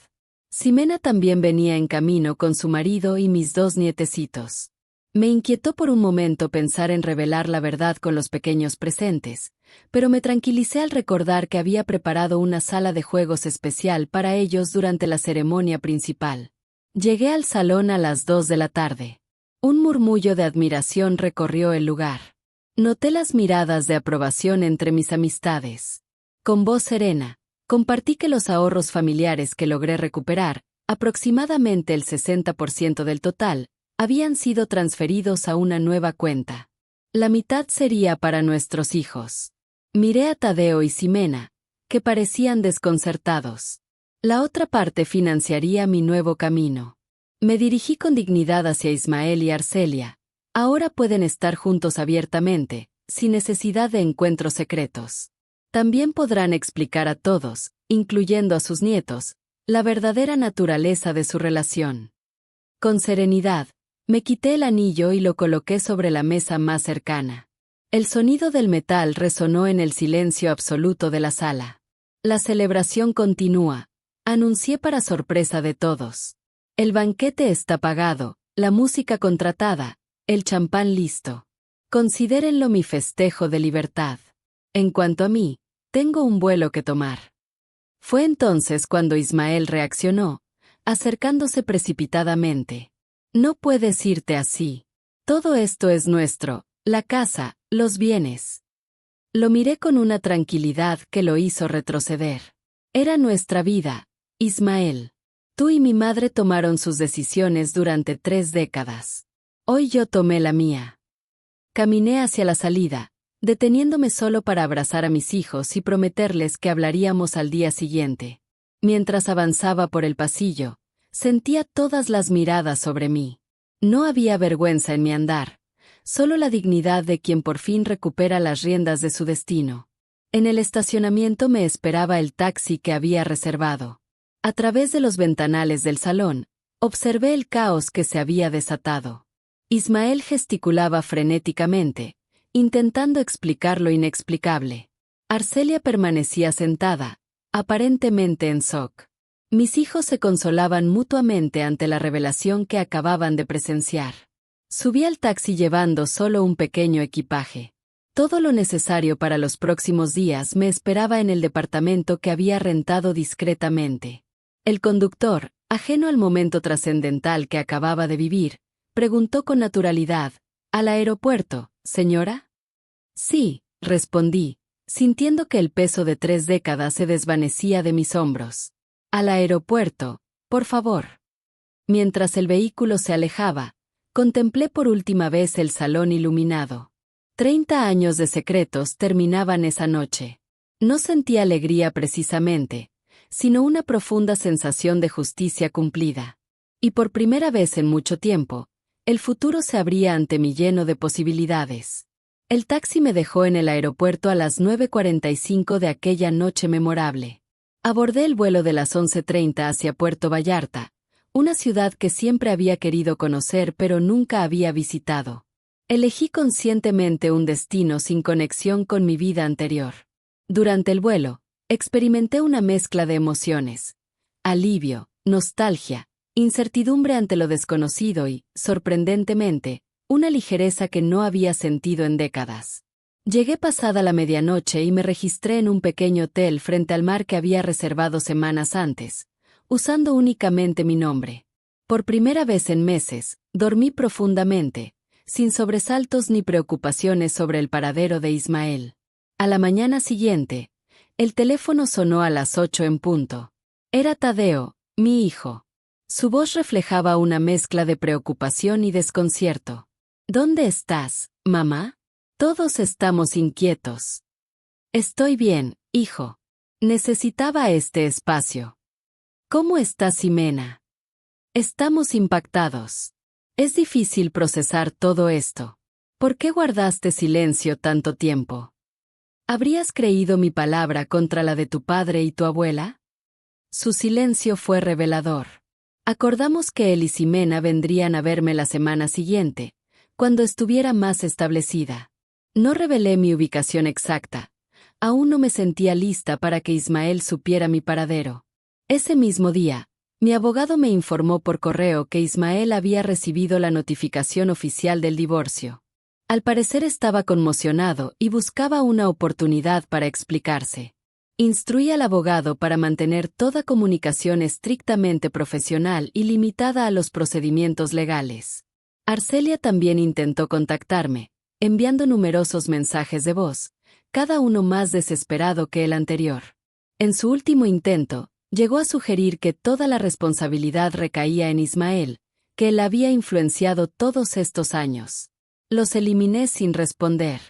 Ximena también venía en camino con su marido y mis 2 nietecitos. Me inquietó por un momento pensar en revelar la verdad con los pequeños presentes, pero me tranquilicé al recordar que había preparado una sala de juegos especial para ellos durante la ceremonia principal. Llegué al salón a las 2 de la tarde. Un murmullo de admiración recorrió el lugar. Noté las miradas de aprobación entre mis amistades. Con voz serena, compartí que los ahorros familiares que logré recuperar, aproximadamente el 60% del total, habían sido transferidos a una nueva cuenta. La mitad sería para nuestros hijos. Miré a Tadeo y Ximena, que parecían desconcertados. La otra parte financiaría mi nuevo camino. Me dirigí con dignidad hacia Ismael y Arcelia. Ahora pueden estar juntos abiertamente, sin necesidad de encuentros secretos. También podrán explicar a todos, incluyendo a sus nietos, la verdadera naturaleza de su relación. Con serenidad, me quité el anillo y lo coloqué sobre la mesa más cercana. El sonido del metal resonó en el silencio absoluto de la sala. La celebración continúa, anuncié para sorpresa de todos. El banquete está pagado, la música contratada, el champán listo. Considérenlo mi festejo de libertad. En cuanto a mí, tengo un vuelo que tomar. Fue entonces cuando Ismael reaccionó, acercándose precipitadamente. No puedes irte así. Todo esto es nuestro, la casa, los bienes. Lo miré con una tranquilidad que lo hizo retroceder. Era nuestra vida, Ismael. Tú y mi madre tomaron sus decisiones durante 3 décadas. Hoy yo tomé la mía. Caminé hacia la salida, deteniéndome solo para abrazar a mis hijos y prometerles que hablaríamos al día siguiente. Mientras avanzaba por el pasillo, sentía todas las miradas sobre mí. No había vergüenza en mi andar, solo la dignidad de quien por fin recupera las riendas de su destino. En el estacionamiento me esperaba el taxi que había reservado. A través de los ventanales del salón, observé el caos que se había desatado. Ismael gesticulaba frenéticamente, intentando explicar lo inexplicable. Arcelia permanecía sentada, aparentemente en shock. Mis hijos se consolaban mutuamente ante la revelación que acababan de presenciar. Subí al taxi llevando solo un pequeño equipaje. Todo lo necesario para los próximos días me esperaba en el departamento que había rentado discretamente. El conductor, ajeno al momento trascendental que acababa de vivir, preguntó con naturalidad, ¿al aeropuerto, señora? Sí, respondí, sintiendo que el peso de 3 décadas se desvanecía de mis hombros. Al aeropuerto, por favor. Mientras el vehículo se alejaba, contemplé por última vez el salón iluminado. 30 años de secretos terminaban esa noche. No sentí alegría precisamente, sino una profunda sensación de justicia cumplida. Y por primera vez en mucho tiempo, el futuro se abría ante mí lleno de posibilidades. El taxi me dejó en el aeropuerto a las 9:45 de aquella noche memorable. Abordé el vuelo de las 11:30 hacia Puerto Vallarta, una ciudad que siempre había querido conocer pero nunca había visitado. Elegí conscientemente un destino sin conexión con mi vida anterior. Durante el vuelo, experimenté una mezcla de emociones: alivio, nostalgia, incertidumbre ante lo desconocido y, sorprendentemente, una ligereza que no había sentido en décadas. Llegué pasada la medianoche y me registré en un pequeño hotel frente al mar que había reservado semanas antes, usando únicamente mi nombre. Por primera vez en meses, dormí profundamente, sin sobresaltos ni preocupaciones sobre el paradero de Ismael. A la mañana siguiente, el teléfono sonó a las 8 en punto. Era Tadeo, mi hijo. Su voz reflejaba una mezcla de preocupación y desconcierto. ¿Dónde estás, mamá? Todos estamos inquietos. Estoy bien, hijo. Necesitaba este espacio. ¿Cómo estás, Ximena? Estamos impactados. Es difícil procesar todo esto. ¿Por qué guardaste silencio tanto tiempo? ¿Habrías creído mi palabra contra la de tu padre y tu abuela? Su silencio fue revelador. Acordamos que él y Ximena vendrían a verme la semana siguiente, cuando estuviera más establecida. No revelé mi ubicación exacta. Aún no me sentía lista para que Ismael supiera mi paradero. Ese mismo día, mi abogado me informó por correo que Ismael había recibido la notificación oficial del divorcio. Al parecer estaba conmocionado y buscaba una oportunidad para explicarse. Instruí al abogado para mantener toda comunicación estrictamente profesional y limitada a los procedimientos legales. Arcelia también intentó contactarme, enviando numerosos mensajes de voz, cada uno más desesperado que el anterior. En su último intento, llegó a sugerir que toda la responsabilidad recaía en Ismael, que él había influenciado todos estos años. Los eliminé sin responder.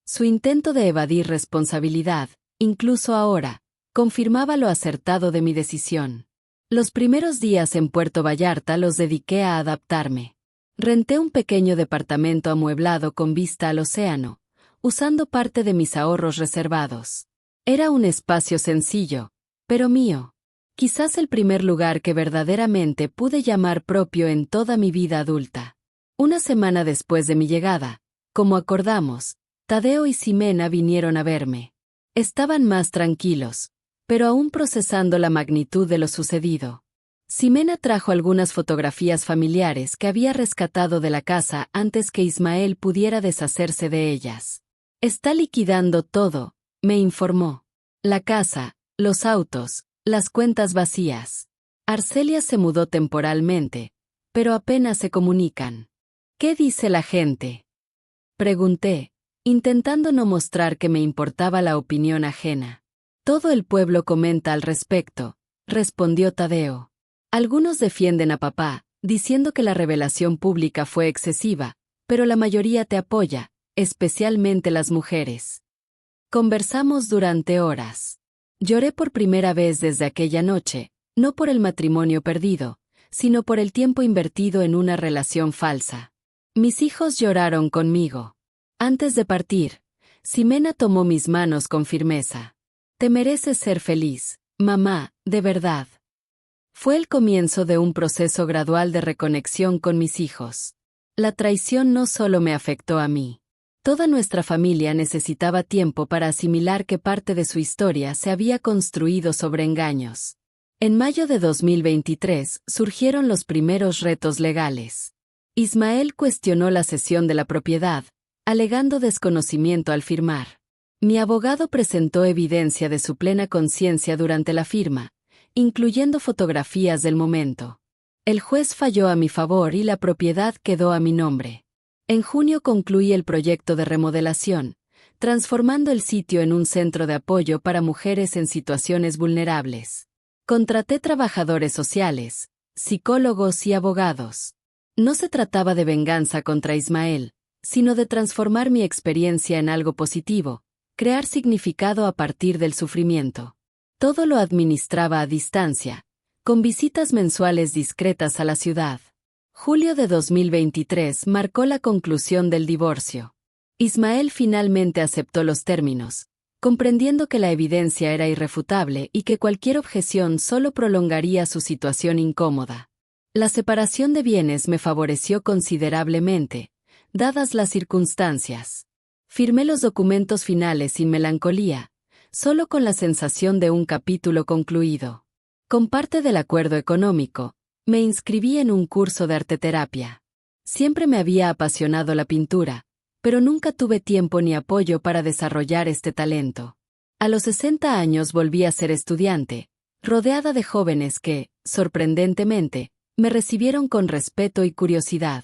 Su intento de evadir responsabilidad, incluso ahora, confirmaba lo acertado de mi decisión. Los primeros días en Puerto Vallarta los dediqué a adaptarme. Renté un pequeño departamento amueblado con vista al océano, usando parte de mis ahorros reservados. Era un espacio sencillo, pero mío. Quizás el primer lugar que verdaderamente pude llamar propio en toda mi vida adulta. Una semana después de mi llegada, como acordamos, Tadeo y Ximena vinieron a verme. Estaban más tranquilos, pero aún procesando la magnitud de lo sucedido. Ximena trajo algunas fotografías familiares que había rescatado de la casa antes que Ismael pudiera deshacerse de ellas. Está liquidando todo, me informó. La casa, los autos, las cuentas vacías. Arcelia se mudó temporalmente, pero apenas se comunican. ¿Qué dice la gente?, pregunté, intentando no mostrar que me importaba la opinión ajena. Todo el pueblo comenta al respecto, respondió Tadeo. Algunos defienden a papá, diciendo que la revelación pública fue excesiva, pero la mayoría te apoya, especialmente las mujeres. Conversamos durante horas. Lloré por primera vez desde aquella noche, no por el matrimonio perdido, sino por el tiempo invertido en una relación falsa. Mis hijos lloraron conmigo. Antes de partir, Ximena tomó mis manos con firmeza. Te mereces ser feliz, mamá, de verdad. Fue el comienzo de un proceso gradual de reconexión con mis hijos. La traición no solo me afectó a mí. Toda nuestra familia necesitaba tiempo para asimilar que parte de su historia se había construido sobre engaños. En mayo de 2023 surgieron los primeros retos legales. Ismael cuestionó la cesión de la propiedad, alegando desconocimiento al firmar. Mi abogado presentó evidencia de su plena conciencia durante la firma, incluyendo fotografías del momento. El juez falló a mi favor y la propiedad quedó a mi nombre. En junio concluí el proyecto de remodelación, transformando el sitio en un centro de apoyo para mujeres en situaciones vulnerables. Contraté trabajadores sociales, psicólogos y abogados. No se trataba de venganza contra Ismael, sino de transformar mi experiencia en algo positivo, crear significado a partir del sufrimiento. Todo lo administraba a distancia, con visitas mensuales discretas a la ciudad. Julio de 2023 marcó la conclusión del divorcio. Ismael finalmente aceptó los términos, comprendiendo que la evidencia era irrefutable y que cualquier objeción solo prolongaría su situación incómoda. La separación de bienes me favoreció considerablemente, dadas las circunstancias. Firmé los documentos finales sin melancolía, solo con la sensación de un capítulo concluido. Con parte del acuerdo económico, me inscribí en un curso de arteterapia. Siempre me había apasionado la pintura, pero nunca tuve tiempo ni apoyo para desarrollar este talento. A los 60 años volví a ser estudiante, rodeada de jóvenes que, sorprendentemente, me recibieron con respeto y curiosidad.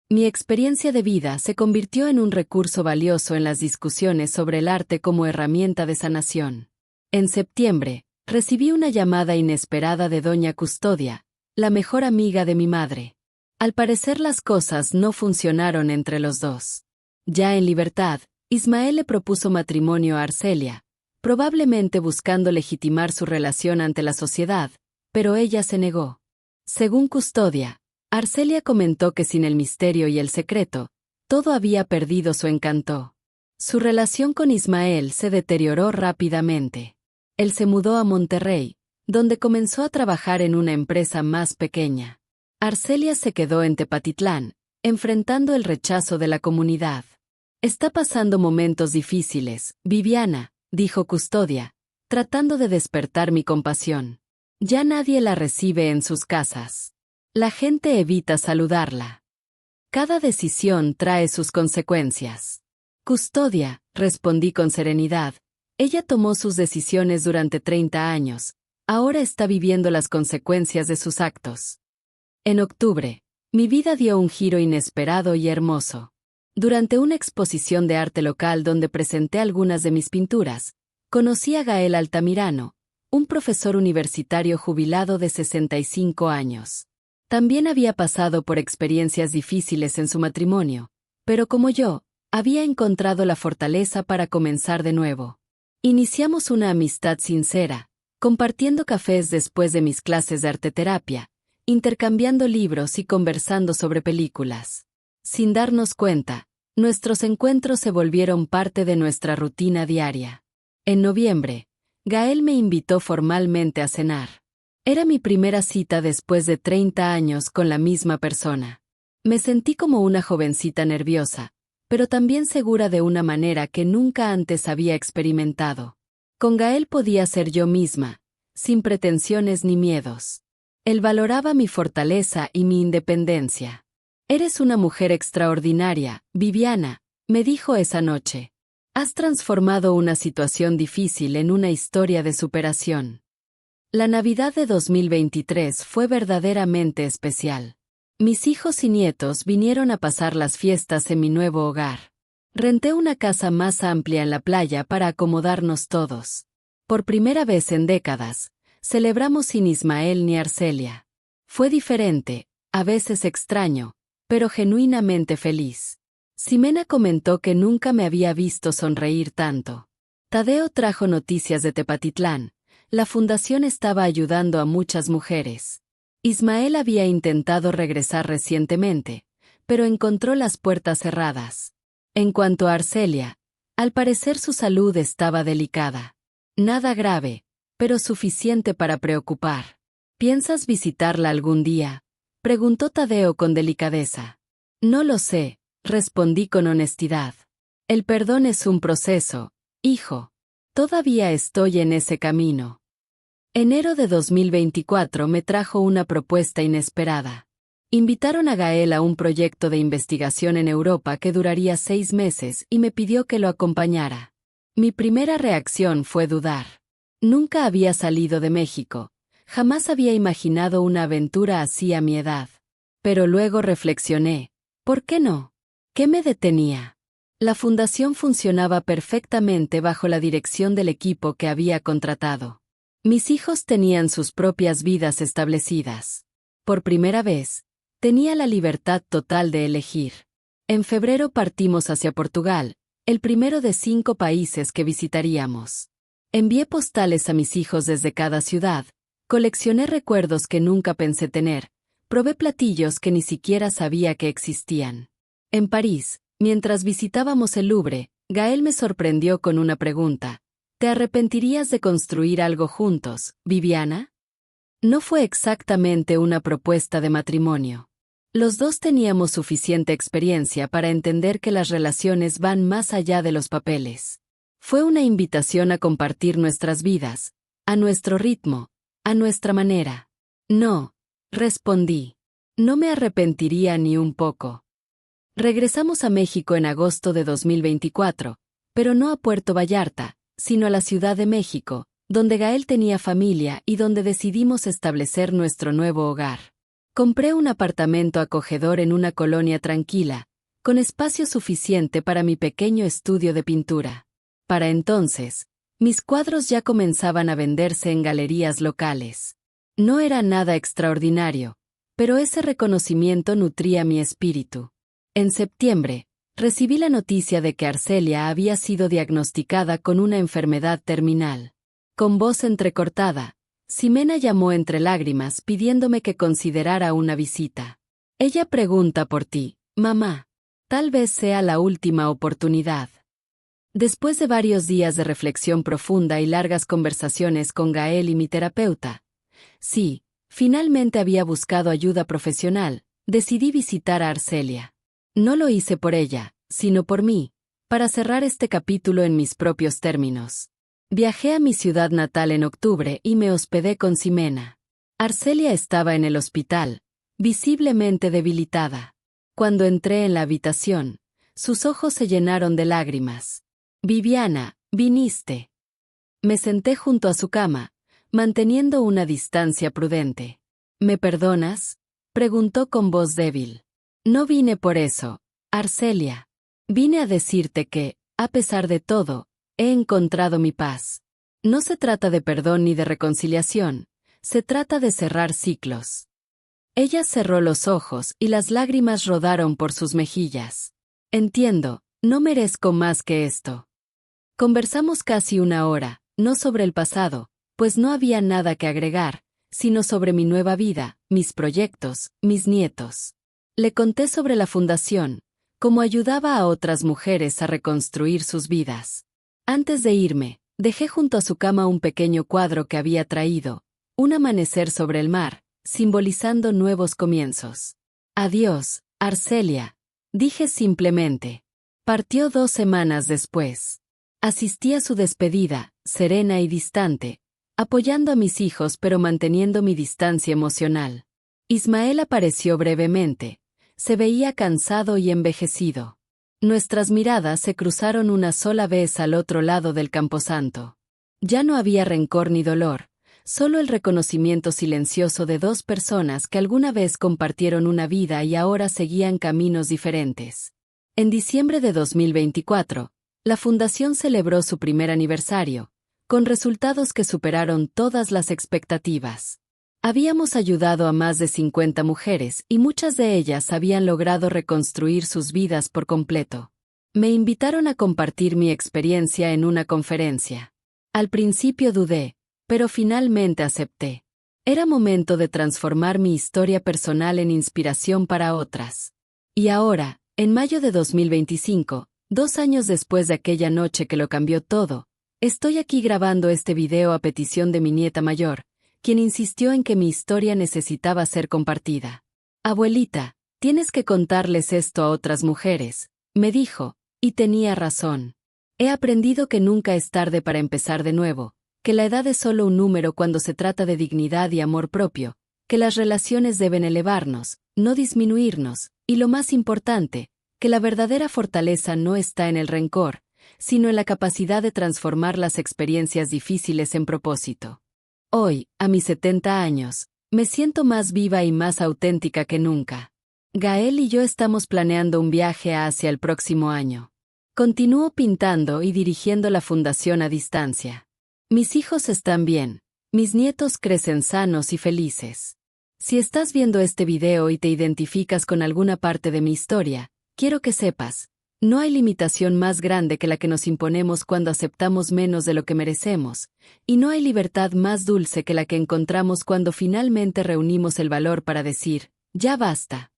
Mi experiencia de vida se convirtió en un recurso valioso en las discusiones sobre el arte como herramienta de sanación. En septiembre, recibí una llamada inesperada de doña Custodia, la mejor amiga de mi madre. Al parecer las cosas no funcionaron entre los dos. Ya en libertad, Ismael le propuso matrimonio a Arcelia, probablemente buscando legitimar su relación ante la sociedad, pero ella se negó. Según Custodia, Arcelia comentó que sin el misterio y el secreto, todo había perdido su encanto. Su relación con Ismael se deterioró rápidamente. Él se mudó a Monterrey, donde comenzó a trabajar en una empresa más pequeña. Arcelia se quedó en Tepatitlán, enfrentando el rechazo de la comunidad. Está pasando momentos difíciles, Viviana, dijo Custodia, tratando de despertar mi compasión. Ya nadie la recibe en sus casas. La gente evita saludarla. Cada decisión trae sus consecuencias. Custodia, respondí con serenidad. Ella tomó sus decisiones durante 30 años. Ahora está viviendo las consecuencias de sus actos. En octubre, mi vida dio un giro inesperado y hermoso. Durante una exposición de arte local donde presenté algunas de mis pinturas, conocí a Gael Altamirano, un profesor universitario jubilado de 65 años. También había pasado por experiencias difíciles en su matrimonio, pero como yo, había encontrado la fortaleza para comenzar de nuevo. Iniciamos una amistad sincera, compartiendo cafés después de mis clases de arteterapia, intercambiando libros y conversando sobre películas. Sin darnos cuenta, nuestros encuentros se volvieron parte de nuestra rutina diaria. En noviembre, Gael me invitó formalmente a cenar. Era mi primera cita después de 30 años con la misma persona. Me sentí como una jovencita nerviosa, pero también segura de una manera que nunca antes había experimentado. Con Gael podía ser yo misma, sin pretensiones ni miedos. Él valoraba mi fortaleza y mi independencia. «Eres una mujer extraordinaria, Viviana», me dijo esa noche. «Has transformado una situación difícil en una historia de superación». La Navidad de 2023 fue verdaderamente especial. Mis hijos y nietos vinieron a pasar las fiestas en mi nuevo hogar. Renté una casa más amplia en la playa para acomodarnos todos. Por primera vez en décadas, celebramos sin Ismael ni Arcelia. Fue diferente, a veces extraño, pero genuinamente feliz. Ximena comentó que nunca me había visto sonreír tanto. Tadeo trajo noticias de Tepatitlán. La fundación estaba ayudando a muchas mujeres. Ismael había intentado regresar recientemente, pero encontró las puertas cerradas. En cuanto a Arcelia, al parecer su salud estaba delicada. Nada grave, pero suficiente para preocupar. ¿Piensas visitarla algún día?, preguntó Tadeo con delicadeza. No lo sé, respondí con honestidad. El perdón es un proceso, hijo. Todavía estoy en ese camino. Enero de 2024 me trajo una propuesta inesperada. Invitaron a Gael a un proyecto de investigación en Europa que duraría 6 meses y me pidió que lo acompañara. Mi primera reacción fue dudar. Nunca había salido de México, jamás había imaginado una aventura así a mi edad. Pero luego reflexioné, ¿por qué no? ¿Qué me detenía? La fundación funcionaba perfectamente bajo la dirección del equipo que había contratado. Mis hijos tenían sus propias vidas establecidas. Por primera vez, tenía la libertad total de elegir. En febrero partimos hacia Portugal, el primero de 5 países que visitaríamos. Envié postales a mis hijos desde cada ciudad, coleccioné recuerdos que nunca pensé tener, probé platillos que ni siquiera sabía que existían. En París, mientras visitábamos el Louvre, Gael me sorprendió con una pregunta. ¿Te arrepentirías de construir algo juntos, Viviana? No fue exactamente una propuesta de matrimonio. Los dos teníamos suficiente experiencia para entender que las relaciones van más allá de los papeles. Fue una invitación a compartir nuestras vidas, a nuestro ritmo, a nuestra manera. No, respondí. No me arrepentiría ni un poco. Regresamos a México en agosto de 2024, pero no a Puerto Vallarta, sino a la Ciudad de México, donde Gael tenía familia y donde decidimos establecer nuestro nuevo hogar. Compré un apartamento acogedor en una colonia tranquila, con espacio suficiente para mi pequeño estudio de pintura. Para entonces, mis cuadros ya comenzaban a venderse en galerías locales. No era nada extraordinario, pero ese reconocimiento nutría mi espíritu. En septiembre, recibí la noticia de que Arcelia había sido diagnosticada con una enfermedad terminal. Con voz entrecortada, Ximena llamó entre lágrimas pidiéndome que considerara una visita. Ella pregunta por ti, mamá. Tal vez sea la última oportunidad. Después de varios días de reflexión profunda y largas conversaciones con Gael y mi terapeuta, sí, finalmente había buscado ayuda profesional, decidí visitar a Arcelia. No lo hice por ella, sino por mí, para cerrar este capítulo en mis propios términos. Viajé a mi ciudad natal en octubre y me hospedé con Ximena. Arcelia estaba en el hospital, visiblemente debilitada. Cuando entré en la habitación, sus ojos se llenaron de lágrimas. Viviana, viniste. Me senté junto a su cama, manteniendo una distancia prudente. ¿Me perdonas?, preguntó con voz débil. No vine por eso, Arcelia. Vine a decirte que, a pesar de todo, he encontrado mi paz. No se trata de perdón ni de reconciliación, se trata de cerrar ciclos. Ella cerró los ojos y las lágrimas rodaron por sus mejillas. Entiendo, no merezco más que esto. Conversamos casi 1 hora, no sobre el pasado, pues no había nada que agregar, sino sobre mi nueva vida, mis proyectos, mis nietos. Le conté sobre la fundación, cómo ayudaba a otras mujeres a reconstruir sus vidas. Antes de irme, dejé junto a su cama un pequeño cuadro que había traído, un amanecer sobre el mar, simbolizando nuevos comienzos. Adiós, Arcelia, dije simplemente. Partió 2 semanas después. Asistí a su despedida, serena y distante, apoyando a mis hijos pero manteniendo mi distancia emocional. Ismael apareció brevemente. Se veía cansado y envejecido. Nuestras miradas se cruzaron una sola vez al otro lado del camposanto. Ya no había rencor ni dolor, solo el reconocimiento silencioso de 2 personas que alguna vez compartieron una vida y ahora seguían caminos diferentes. En diciembre de 2024, la fundación celebró su primer aniversario, con resultados que superaron todas las expectativas. Habíamos ayudado a más de 50 mujeres y muchas de ellas habían logrado reconstruir sus vidas por completo. Me invitaron a compartir mi experiencia en una conferencia. Al principio dudé, pero finalmente acepté. Era momento de transformar mi historia personal en inspiración para otras. Y ahora, en mayo de 2025, 2 años después de aquella noche que lo cambió todo, estoy aquí grabando este video a petición de mi nieta mayor, quien insistió en que mi historia necesitaba ser compartida. Abuelita, tienes que contarles esto a otras mujeres, me dijo, y tenía razón. He aprendido que nunca es tarde para empezar de nuevo, que la edad es solo un número cuando se trata de dignidad y amor propio, que las relaciones deben elevarnos, no disminuirnos, y lo más importante, que la verdadera fortaleza no está en el rencor, sino en la capacidad de transformar las experiencias difíciles en propósito. Hoy, a mis 70 años, me siento más viva y más auténtica que nunca. Gael y yo estamos planeando un viaje hacia el próximo año. Continúo pintando y dirigiendo la fundación a distancia. Mis hijos están bien, mis nietos crecen sanos y felices. Si estás viendo este video y te identificas con alguna parte de mi historia, quiero que sepas, no hay limitación más grande que la que nos imponemos cuando aceptamos menos de lo que merecemos, y no hay libertad más dulce que la que encontramos cuando finalmente reunimos el valor para decir, ya basta.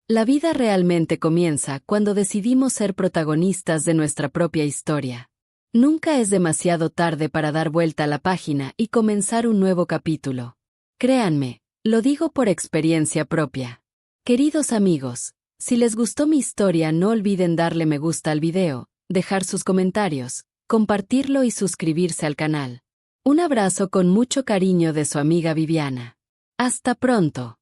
La vida realmente comienza cuando decidimos ser protagonistas de nuestra propia historia. Nunca es demasiado tarde para dar vuelta a la página y comenzar un nuevo capítulo. Créanme, lo digo por experiencia propia. Queridos amigos, si les gustó mi historia no olviden darle me gusta al video, dejar sus comentarios, compartirlo y suscribirse al canal. Un abrazo con mucho cariño de su amiga Viviana. Hasta pronto.